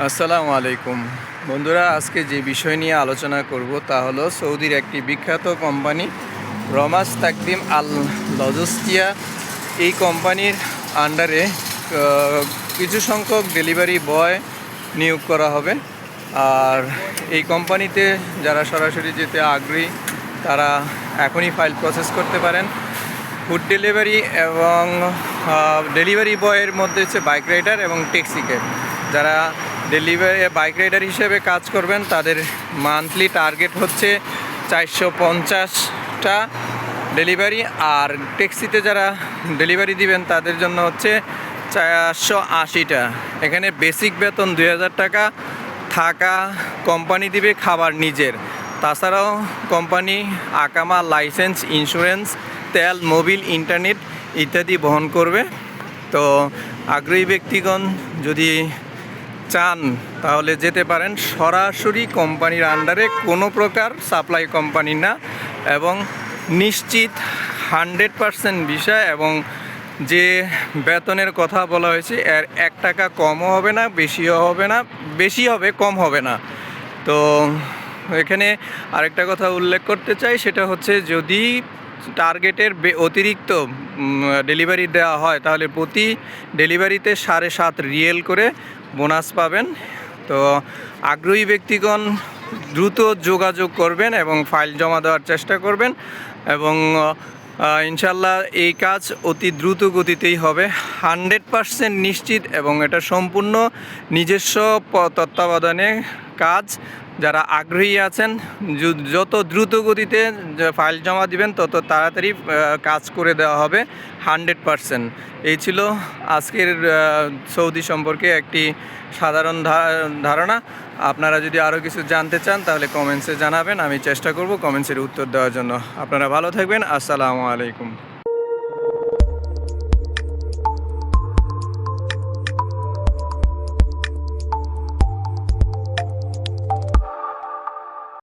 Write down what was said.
আসসালামু আলাইকুম বন্ধুরা, আজকে যে বিষয় নিয়ে আলোচনা করব তা হলো সৌদির একটি বিখ্যাত কোম্পানি রমাজ তাকদিম আল লজিস্টিয়া। এই কোম্পানির আন্ডারে কিছু সংখ্যক ডেলিভারি বয় নিয়োগ করা হবে। আর এই কোম্পানিতে যারা সরাসরি যেতে আগ্রহী তারা এখনই ফাইল প্রসেস করতে পারেন। ফুড ডেলিভারি এবং ডেলিভারি বয়ের মধ্যে হচ্ছে বাইক রাইডার এবং ট্যাক্সিকে। যারা ডেলিভারি বাইক রাইডার হিসেবে কাজ করবেন তাদের মান্থলি টার্গেট হচ্ছে 450টা ডেলিভারি, আর ট্যাক্সিতে যারা ডেলিভারি দিবেন তাদের জন্য হচ্ছে 480টা। এখানে বেসিক বেতন 2000 টাকা, থাকা কোম্পানি দিবে, খাবার নিজের। তাছাড়াও কোম্পানি আকামা, লাইসেন্স, ইন্স্যুরেন্স, তেল, মোবিল, ইন্টারনেট ইত্যাদি বহন করবে। তো আগ্রহী ব্যক্তিগণ যদি চান তাহলে যেতে পারেন। সরাসরি কোম্পানির আন্ডারে, কোনো প্রকার সাপ্লাই কোম্পানি না, এবং নিশ্চিত 100% বিষয়। এবং যে বেতনের কথা বলা হয়েছে এর 1 টাকা কমও হবে না, বেশিও হবে না, বেশি হবে কম হবে না। তো এখানে আরেকটা কথা উল্লেখ করতে চাই, সেটা হচ্ছে যদি টার্গেটের অতিরিক্ত ডেলিভারি দেওয়া হয় তাহলে প্রতি ডেলিভারিতে 7.5 রিয়েল করে বোনাস পাবেন। তো আগ্রহী ব্যক্তিগণ দ্রুত যোগাযোগ করবেন এবং ফাইল জমা দেওয়ার চেষ্টা করবেন, এবং ইনশাল্লাহ এই কাজ অতি দ্রুত গতিতেই হবে, 100% নিশ্চিত। এবং এটা সম্পূর্ণ নিজস্ব তত্ত্বাবধানে কাজ। যারা আগ্রহী আছেন যত দ্রুত গতিতে ফাইল জমা দিবেন তত তাড়াতাড়ি কাজ করে দেওয়া হবে 100%। এই ছিল আজকের সৌদি সম্পর্কে একটি সাধারণ ধারণা। আপনারা যদি আরও কিছু জানতে চান তাহলে কমেন্টসে জানাবেন, আমি চেষ্টা করব কমেন্টসের উত্তর দেওয়ার জন্য। আপনারা ভালো থাকবেন। আসসালামু আলাইকুম।